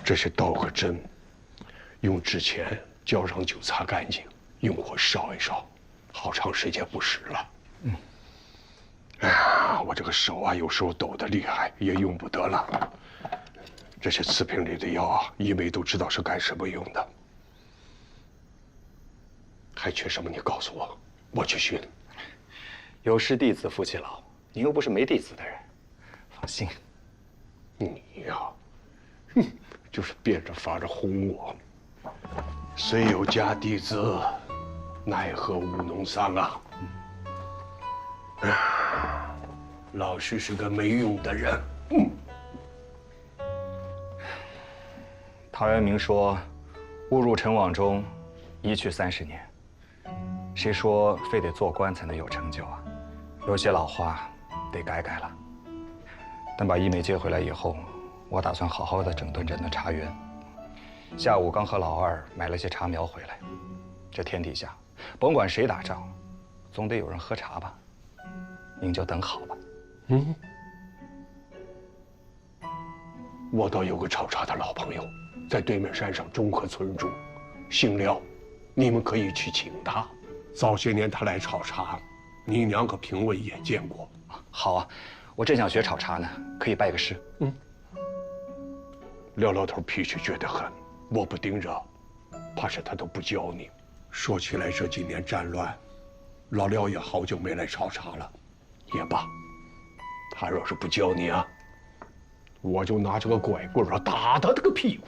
这是刀和针，用之前浇上酒擦干净，用火烧一烧，好长时间不使了。哎呀，我这个手啊，有时候抖得厉害，也用不得了。这些瓷瓶里的药啊，一梅都知道是干什么用的。还缺什么？你告诉我，我去寻。有师弟子夫妻老，你又不是没弟子的人，放心。你呀，就是变着法儿哄我。虽有家弟子，奈何无农桑啊！老师是个没用的人。陶渊明说：“误入尘网中，一去30年。”谁说非得做官才能有成就啊？有些老话得改改了。等把一梅接回来以后，我打算好好的整顿茶园。下午刚和老二买了些茶苗回来。这天底下，甭管谁打仗，总得有人喝茶吧？您就等好吧。我倒有个炒茶的老朋友，在对面山上中和村住，姓廖，你们可以去请他。早些年他来炒茶，你娘和评委也见过。好啊，我正想学炒茶呢，可以拜个师。廖老头脾气倔得很，我不盯着，怕是他都不教你。说起来这几年战乱，老廖也好久没来炒茶了，也罢，他若是不教你啊，我就拿这个拐棍啊打他这个屁股。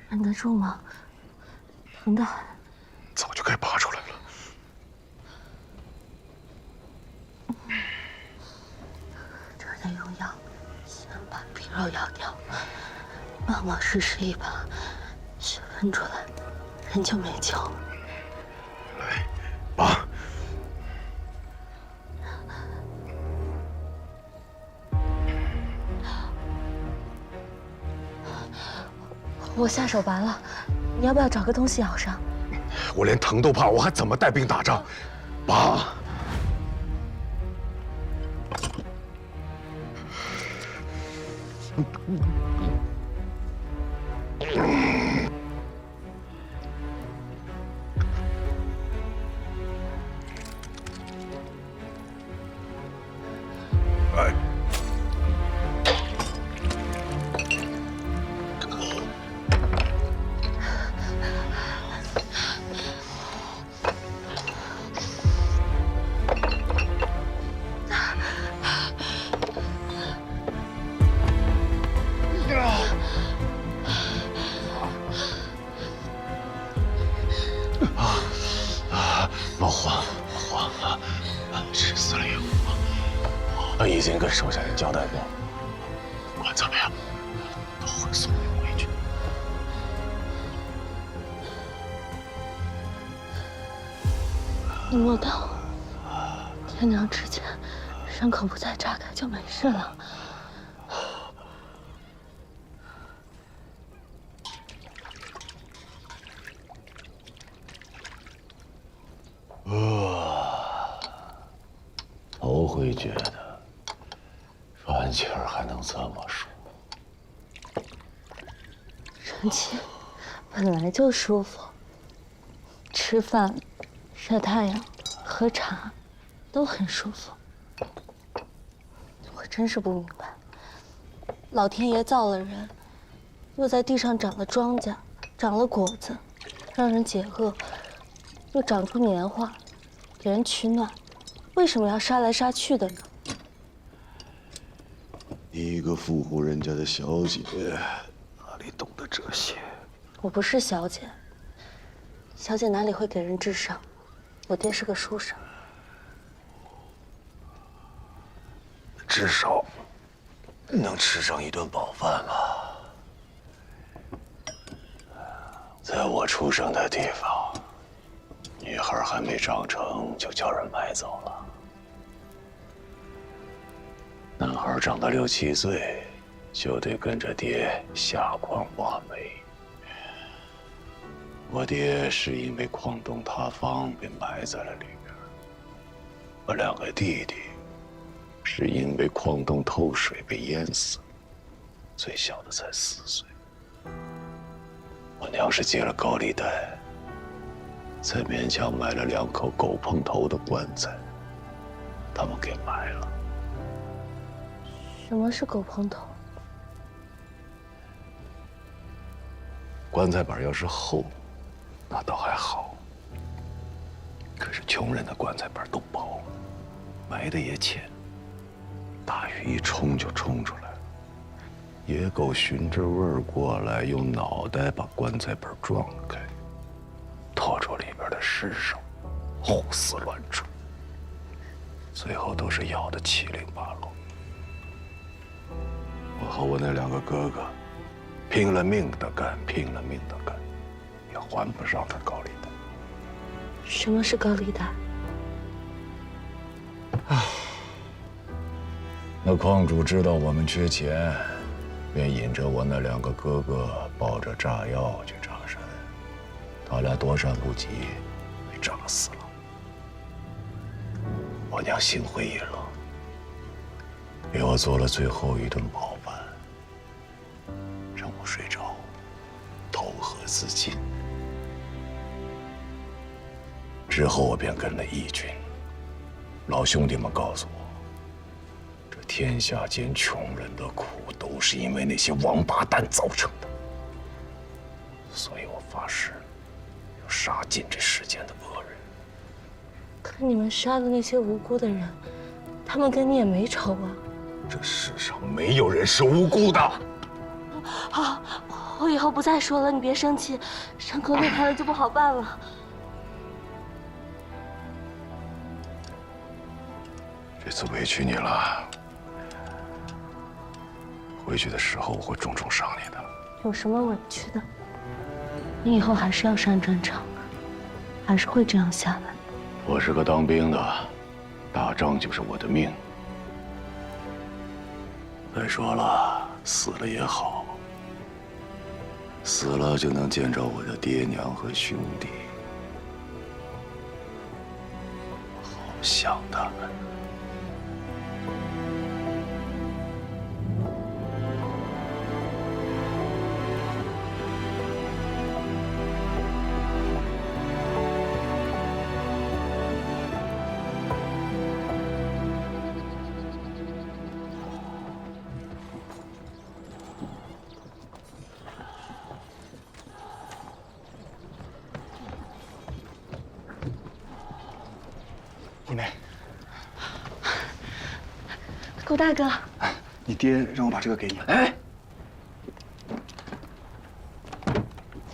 忍得住吗？疼得很。早就该拔出来了。这儿得用药，先把皮肉咬掉。要，往往试试一把，血分出来，人就没救了。来，拔。我下手拔了，你要不要找个东西咬上？我连疼都怕，我还怎么带兵打仗？拔！老黄，是司令，我已经跟手下人交代过，不管怎么样，都会送你回去。你摸到天亮之前，伤口不再炸开就没事了。头回觉得喘气儿还能这么舒服。喘气本来就舒服，吃饭、晒太阳、喝茶都很舒服。我真是不明白，老天爷造了人，又在地上长了庄稼，长了果子，让人解饿，又长出棉花，给人取暖，为什么要杀来杀去的呢？你一个富户人家的小姐，哪里懂得这些？我不是小姐，小姐哪里会给人治伤？我爹是个书生。至少能吃上一顿饱饭吧。在我出生的地方，女孩还没长成就叫人买走了，男孩长到6、7岁就得跟着爹下矿挖煤。我爹是因为矿洞塌方被埋在了里边，我2个弟弟是因为矿洞透水被淹死，最小的才4岁。我娘是借了高利贷，才勉强买了2口狗碰头的棺材，他们给埋了。什么是狗碰头？棺材板要是厚，那倒还好。可是穷人的棺材板都薄，埋的也浅，大雨一冲就冲出来了。野狗循着味儿过来，用脑袋把棺材板撞开，拖住里边的尸首，胡思乱追，最后都是咬得七零八落。我和我那2个哥哥拼了命的干，拼了命的干，也还不上他高利贷。什么是高利贷？那矿主知道我们缺钱，便引着我那2个哥哥抱着炸药去炸山，他俩躲闪不及，被炸死了。我娘心灰意冷，给我做了最后一顿饱饭，让我睡着，投河自尽。之后我便跟了义军，老兄弟们告诉我，这天下间穷人的苦都是因为那些王八蛋造成的，所以我发誓要杀尽这世间的恶人。可你们杀的那些无辜的人，他们跟你也没仇啊。这世上没有人是无辜的。好，我以后不再说了，你别生气，伤口裂开了就不好办了。这次委屈你了，回去的时候我会重重赏你的。有什么委屈的？你以后还是要上战场，还是会这样下来。我是个当兵的，打仗就是我的命。再说了，死了也好，死了就能见着我的爹娘和兄弟，好想他们。一梅，顾大哥，你爹让我把这个给你。哎，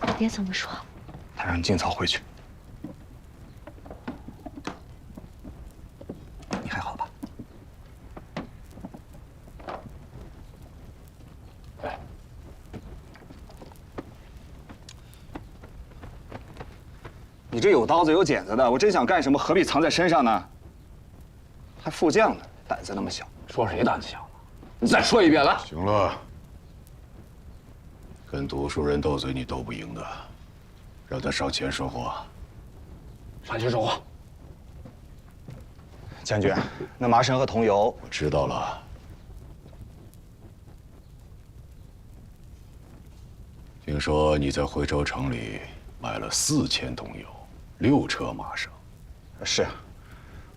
你爹怎么说？他让你尽早回去。你还好吧？你这有刀子有剪子的，我真想干什么，何必藏在身上呢？还副将呢，胆子那么小。说谁胆子小了？你再说一遍来。行了，跟读书人斗嘴你斗不赢的，让他上前说话。上前说话。将军，那麻绳和桐油，我知道了。听说你在徽州城里买了4000桐油，6车麻绳。是，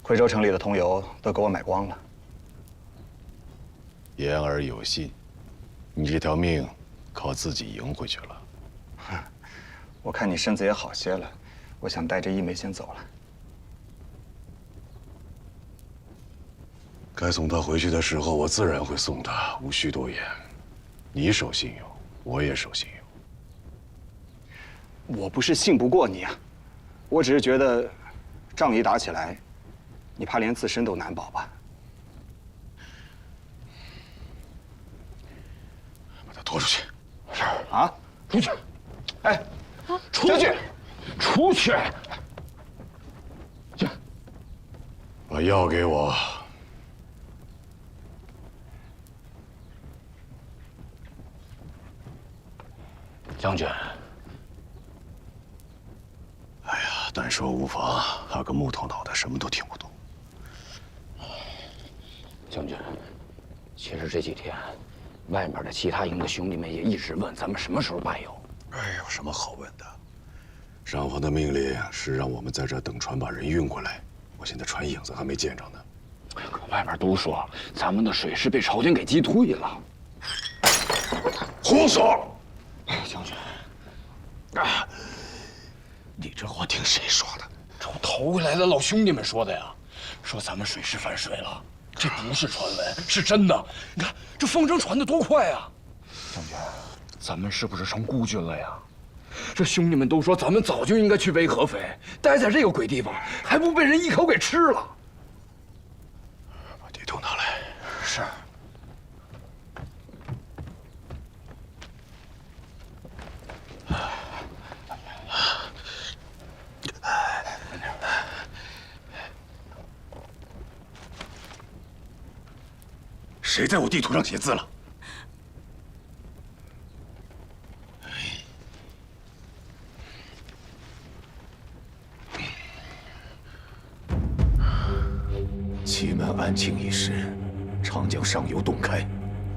徽州城里的桐油都给我买光了。言而有信，你这条命靠自己赢回去了。我看你身子也好些了，我想带着一梅先走了。该送他回去的时候，我自然会送他，无需多言。你守信用，我也守信用。我不是信不过你啊，我只是觉得，仗一打起来，你怕连自身都难保吧？把他拖出去。是啊，出去。哎，出去，出去。把药给我。将军。哎呀，但说无妨，他个木头脑袋，什么都听不懂。将军，其实这几天，外面的其他营的兄弟们也一直问咱们什么时候办油。哎，有什么好问的？上峰的命令是让我们在这等船把人运过来，我现在船影子还没见着呢。可外面都说咱们的水师被朝廷给击退了。胡说！将军，啊，你这话听谁说的？这我投回来的老兄弟们说的呀，说咱们水师反水了，这不是传闻，是真的。你看这风声传得多快啊！将军，咱们是不是成孤军了呀？这兄弟们都说咱们早就应该去围合肥，待在这个鬼地方，还不被人一口给吃了。把地图拿来。是。谁在我地图上写字了？祁门安庆一事，长江上游洞开，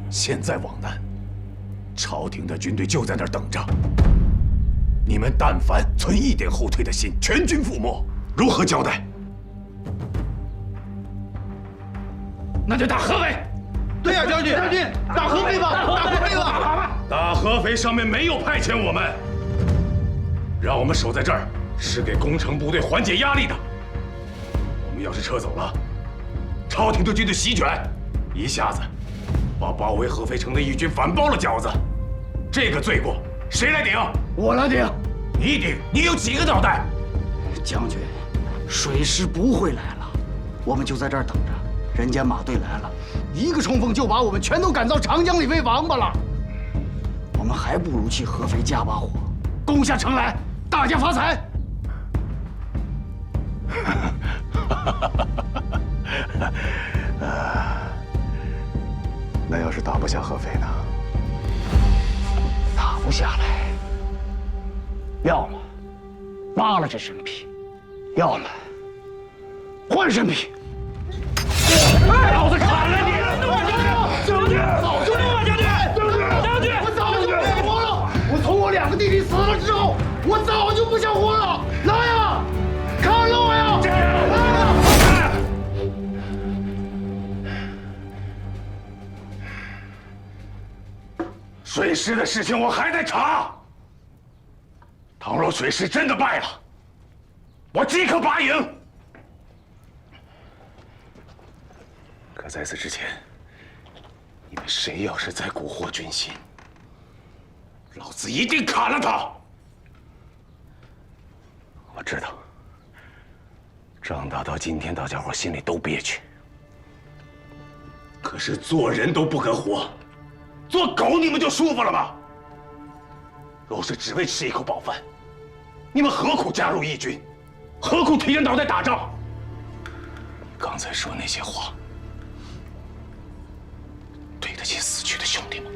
现在往南，朝廷的军队就在那儿等着。你们但凡存一点后退的心，全军覆没，如何交代？那就打合肥。对呀，将军，打合肥吧，打合肥吧！打合肥上面没有派遣我们，让我们守在这儿，是给攻城部队缓解压力的。我们要是撤走了，朝廷的军队席卷，一下子把包围合肥城的义军反包了饺子，这个罪过谁来顶？我来顶。你顶？你有几个脑袋？将军，水师不会来了，我们就在这儿等着，人家马队来了，一个冲锋就把我们全都赶到长江里喂王八了。我们还不如去合肥加把火，攻下城来，大家发财。那要是打不下合肥呢？打不下来，要么扒了这身皮，要么换身皮。老子砍了你！将军，早就将军，我早就不想活了！我从我2个弟弟死了之后，我早就不想活了！来呀，砍了我呀！水师的事情我还在查。倘若水师真的败了，我即刻拔营。可在此之前，你们谁要是再蛊惑军心，老子一定砍了他！我知道，仗打到今天，大家伙心里都憋屈。可是做人都不肯活，做狗你们就舒服了吗？若是只为吃一口饱饭，你们何苦加入义军？何苦提着脑袋打仗？刚才说那些话，对得起死去的兄弟吗？